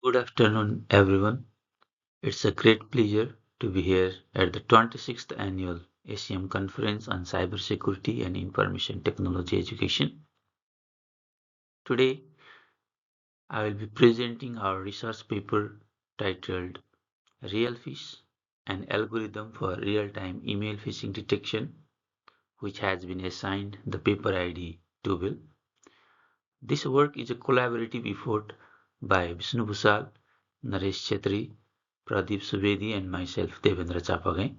Good afternoon, everyone. It's a great pleasure to be here at the 26th Annual ACM Conference on Cybersecurity and Information Technology Education. Today, I will be presenting our research paper titled RealPhish, an algorithm for real-time email phishing detection, which has been assigned the paper ID 2. This work is a collaborative effort by Vishnu Bhusal, Naresh Chetri, Pradeep Subedi, and myself, Devendra Chapagain.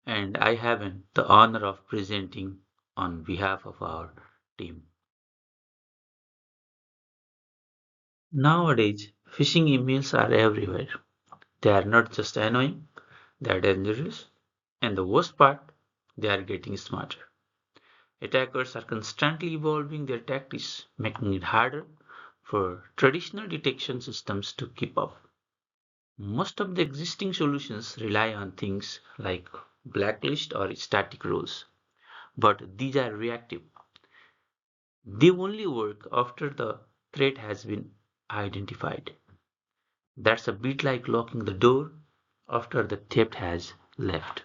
And I have the honor of presenting on behalf of our team. Nowadays, phishing emails are everywhere. They are not just annoying, they are dangerous, and the worst part, they are getting smarter. Attackers are constantly evolving their tactics, making it harder for traditional detection systems to keep up. Most of the existing solutions rely on things like blacklist or static rules, but these are reactive. They only work after the threat has been identified. That's a bit like locking the door after the theft has left.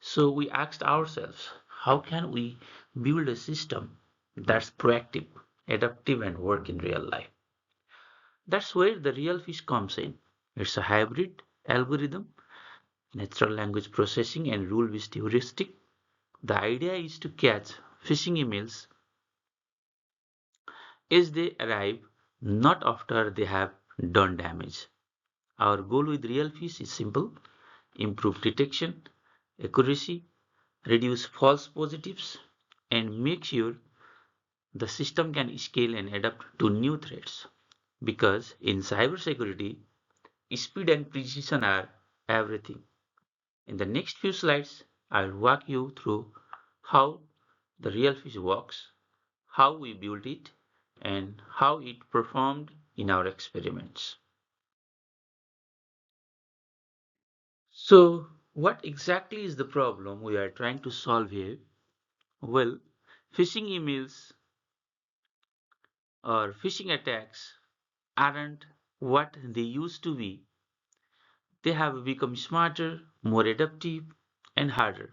So we asked ourselves, how can we build a system that's proactive, adaptive, and work in real life? That's where the real fish comes in. It's a hybrid algorithm, natural language processing, and rule-based heuristic. The idea is to catch phishing emails as they arrive, not after they have done damage. Our goal with RealPhish is simple: improve detection, accuracy, reduce false positives, and make sure the system can scale and adapt to new threats. Because in cybersecurity, speed and precision are everything. In the next few slides, I'll walk you through how the RealPhish works, how we built it, and how it performed in our experiments. So, what exactly is the problem we are trying to solve here? Well, phishing emails or phishing attacks aren't what they used to be. They have become smarter, more adaptive, and harder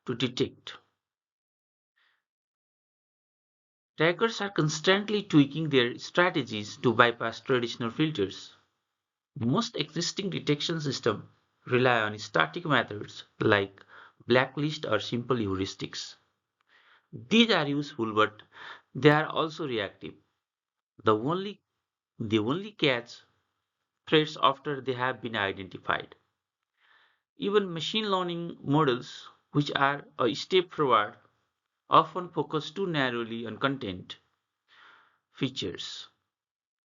to detect. Attackers are constantly tweaking their strategies to bypass traditional filters. Most existing detection systems rely on static methods like blacklist or simple heuristics. These are useful, but they are also reactive. The only they only catch threats after they have been identified. Even machine learning models, which are a step forward, often focus too narrowly on content features.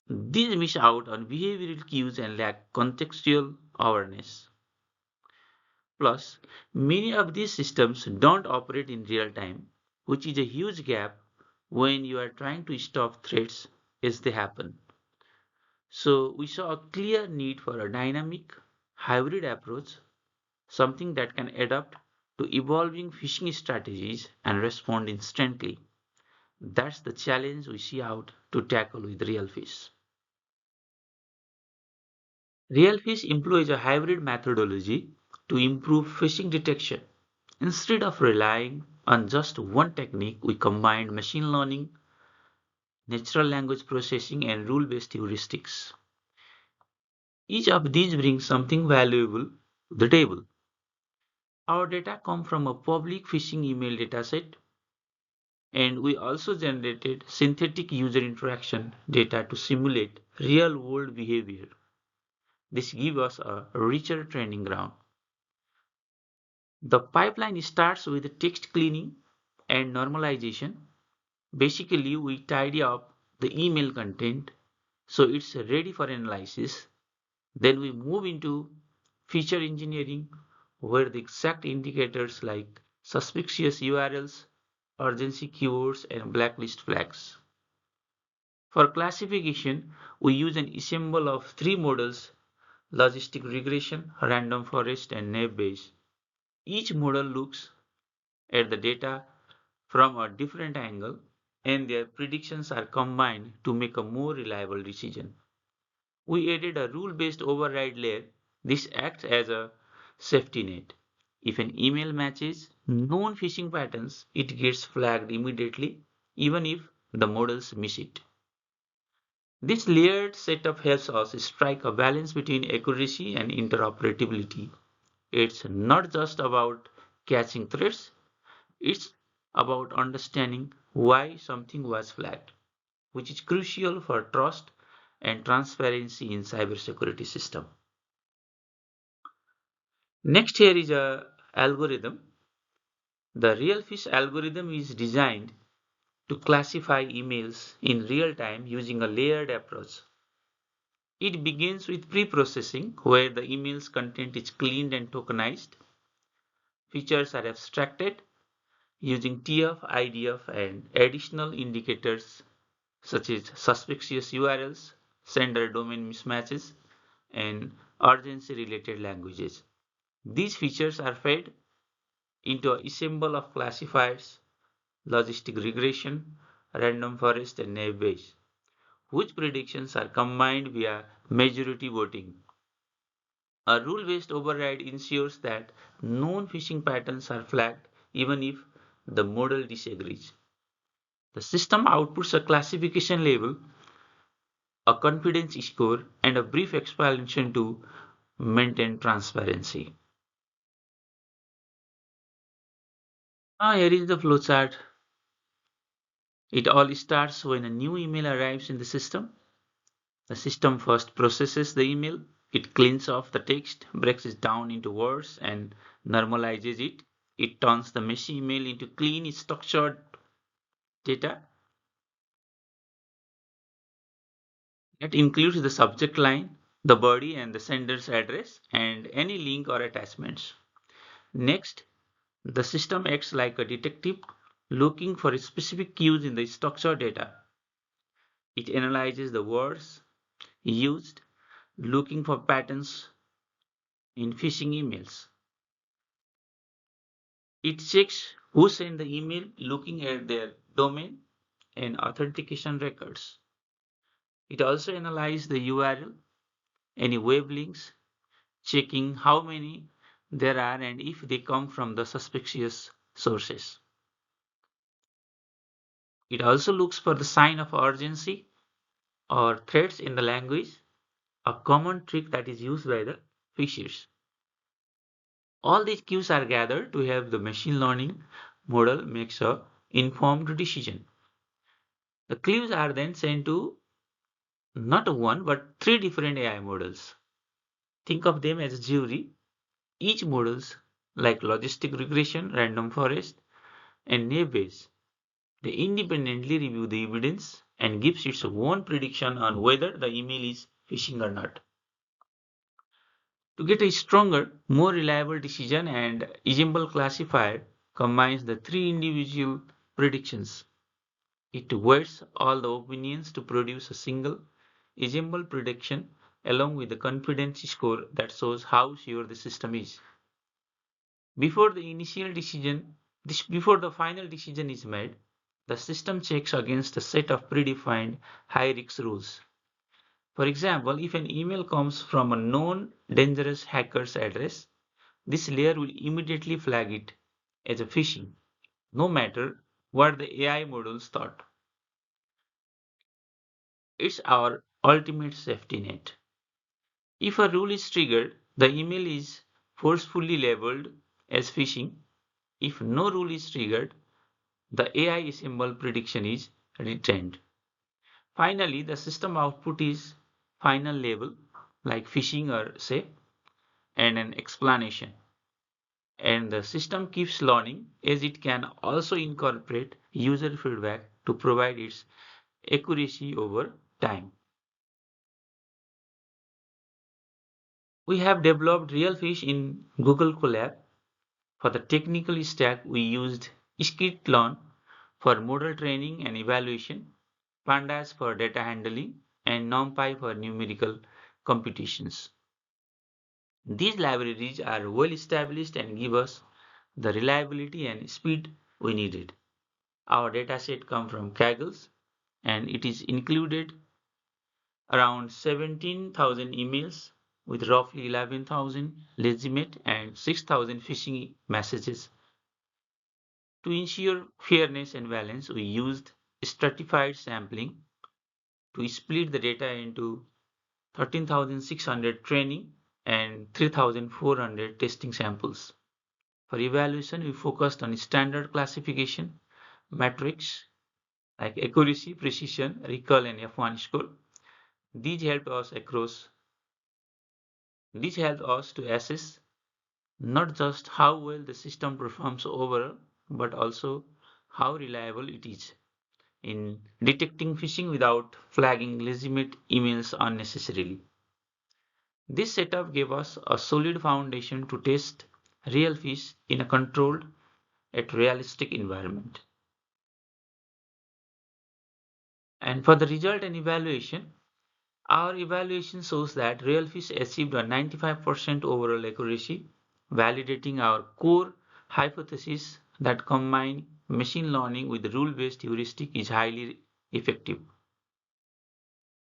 These miss out on behavioral cues and lack contextual awareness. Plus, many of these systems don't operate in real time, which is a huge gap when you are trying to stop threats as they happen. So, we saw a clear need for a dynamic, hybrid approach, something that can adapt to evolving phishing strategies and respond instantly. That's the challenge we see out to tackle with RealPhish. RealPhish employs a hybrid methodology to improve phishing detection. Instead of relying on just one technique, we combined machine learning, natural language processing, and rule-based heuristics. Each of these brings something valuable to the table. Our data come from a public phishing email dataset, and we also generated synthetic user interaction data to simulate real-world behavior. This gives us a richer training ground. The pipeline starts with text cleaning and normalization. Basically, we tidy up the email content so it's ready for analysis. Then we move into feature engineering, where the exact indicators like suspicious URLs, urgency keywords, and blacklist flags. For classification, we use an ensemble of three models: logistic regression, random forest, and naive Bayes. Each model looks at the data from a different angle and their predictions are combined to make a more reliable decision. We added a rule-based override layer. This acts as a safety net. If an email matches known phishing patterns, it gets flagged immediately, even if the models miss it. This layered setup helps us strike a balance between accuracy and interoperability. It's not just about catching threats, it's about understanding why something was flagged, which is crucial for trust and transparency in cybersecurity system. Next here is a algorithm. The RealPhish algorithm is designed to classify emails in real time using a layered approach. It begins with pre-processing, where the email's content is cleaned and tokenized. Features are abstracted using TF, IDF, and additional indicators such as suspicious URLs, sender domain mismatches, and urgency-related languages. These features are fed into a ensemble of classifiers, logistic regression, random forest, and naive Bayes, whose predictions are combined via majority voting. A rule-based override ensures that known phishing patterns are flagged even if the model disagrees. The system outputs a classification label, a confidence score, and a brief explanation to maintain transparency. Here is the flowchart. It all starts when a new email arrives in the system. The system first processes the email. It cleans off the text, breaks it down into words, and normalizes it. It turns the messy email into clean, structured data that includes the subject line, the body, and the sender's address, and any link or attachments. Next, the system acts like a detective looking for specific cues in the structured data. It analyzes the words used, looking for patterns in phishing emails. It checks who sent the email, looking at their domain and authentication records. It also analyzes the URL, any web links, checking how many there are and if they come from the suspicious sources. It also looks for the sign of urgency or threats in the language, a common trick that is used by the phishers. All these cues are gathered to help the machine learning model makes a informed decision. The clues are then sent to not one but three different AI models. Think of them as a jury. Each models like logistic regression, random forest, and naive Bayes. They independently review the evidence and gives its own prediction on whether the email is phishing or not. To get a stronger, more reliable decision, and ensemble classifier combines the three individual predictions. It weights all the opinions to produce a single ensemble prediction along with the confidence score that shows how sure the system is. Before the initial decision, before the final decision is made, the system checks against a set of predefined high-risk rules. For example, if an email comes from a known dangerous hacker's address, this layer will immediately flag it as a phishing, no matter what the AI models thought. It's our ultimate safety net. If a rule is triggered, the email is forcefully labeled as phishing. If no rule is triggered, the AI symbol prediction is retained. Finally, the system output is final label like phishing or safe and an explanation. And the system keeps learning as it can also incorporate user feedback to provide its accuracy over time. We have developed RealPhish in Google Colab. For the technical stack, we used scikit-learn for model training and evaluation, pandas for data handling, and numpy for numerical computations. These libraries are well established and give us the reliability and speed we needed. Our dataset comes from Kaggle's, and it is included around 17,000 emails with roughly 11,000 legitimate and 6,000 phishing messages. To ensure fairness and balance, we used stratified sampling to split the data into 13,600 training and 3,400 testing samples. For evaluation, we focused on standard classification metrics like accuracy, precision, recall, and F1 score. These helped us across these helped us to assess not just how well the system performs overall, but also how reliable it is in detecting phishing without flagging legitimate emails unnecessarily. This setup gave us a solid foundation to test RealPhish in a controlled yet realistic environment. And for the result and evaluation, our evaluation shows that RealPhish achieved a 95% overall accuracy, validating our core hypothesis that combining machine learning with rule-based heuristic is highly effective.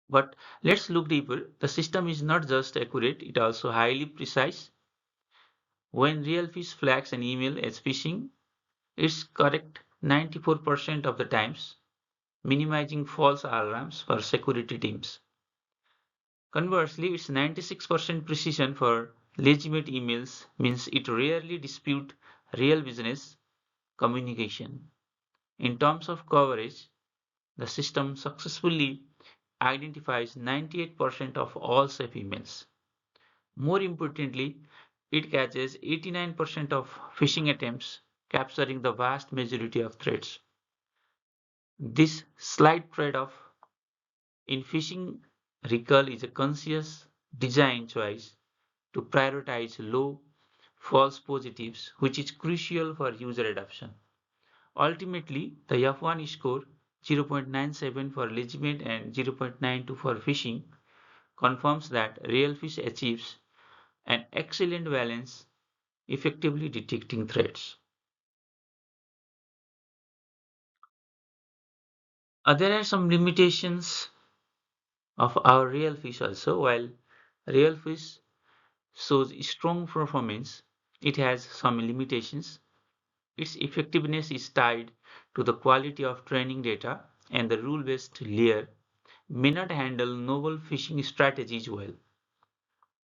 But let's look deeper. The system is not just accurate, it also highly precise. When RealPhish flags an email as phishing, it's correct 94% of the times, minimizing false alarms for security teams. Conversely, its 96% precision for legitimate emails means it rarely disputes real business communication. In terms of coverage, the system successfully identifies 98% of all safe emails. More importantly, it catches 89% of phishing attempts, capturing the vast majority of threats. This slight trade-off in phishing recall is a conscious design choice to prioritize low false positives, which is crucial for user adoption. Ultimately, the F1 score 0.97 for legitimate and 0.92 for phishing confirms that RealPhish achieves an excellent balance, effectively detecting threats. There are some limitations of our RealPhish also. While RealPhish shows strong performance, it has some limitations. Its effectiveness is tied to the quality of training data, and the rule-based layer may not handle novel phishing strategies well.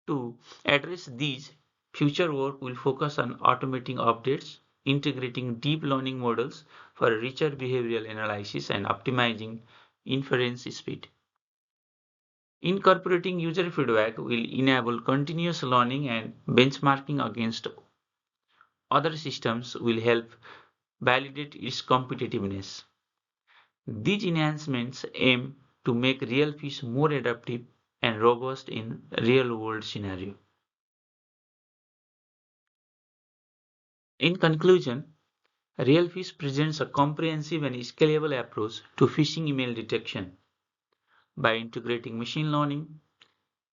To address these, future work will focus on automating updates, integrating deep learning models for richer behavioral analysis, and optimizing inference speed. Incorporating user feedback will enable continuous learning, and benchmarking against other systems will help validate its competitiveness. These enhancements aim to make RealPhish more adaptive and robust in real-world scenarios. In conclusion, RealPhish presents a comprehensive and scalable approach to phishing email detection. By integrating machine learning,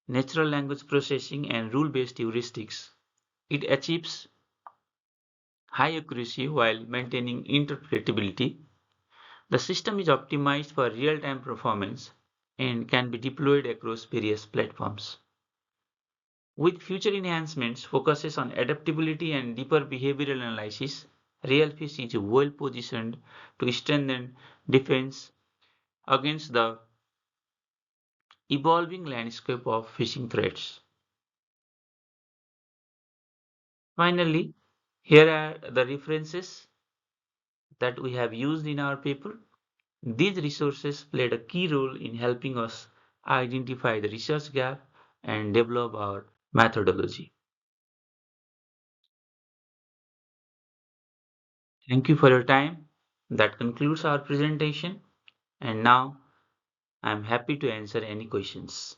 natural language processing, and rule-based heuristics, it achieves high accuracy while maintaining interpretability. The system is optimized for real-time performance and can be deployed across various platforms. With future enhancements focuses on adaptability and deeper behavioral analysis, RealPhish is well positioned to strengthen defense against the evolving landscape of phishing threats. Finally, here are the references that we have used in our paper. These resources played a key role in helping us identify the research gap and develop our methodology. Thank you for your time. That concludes our presentation. And now I'm happy to answer any questions.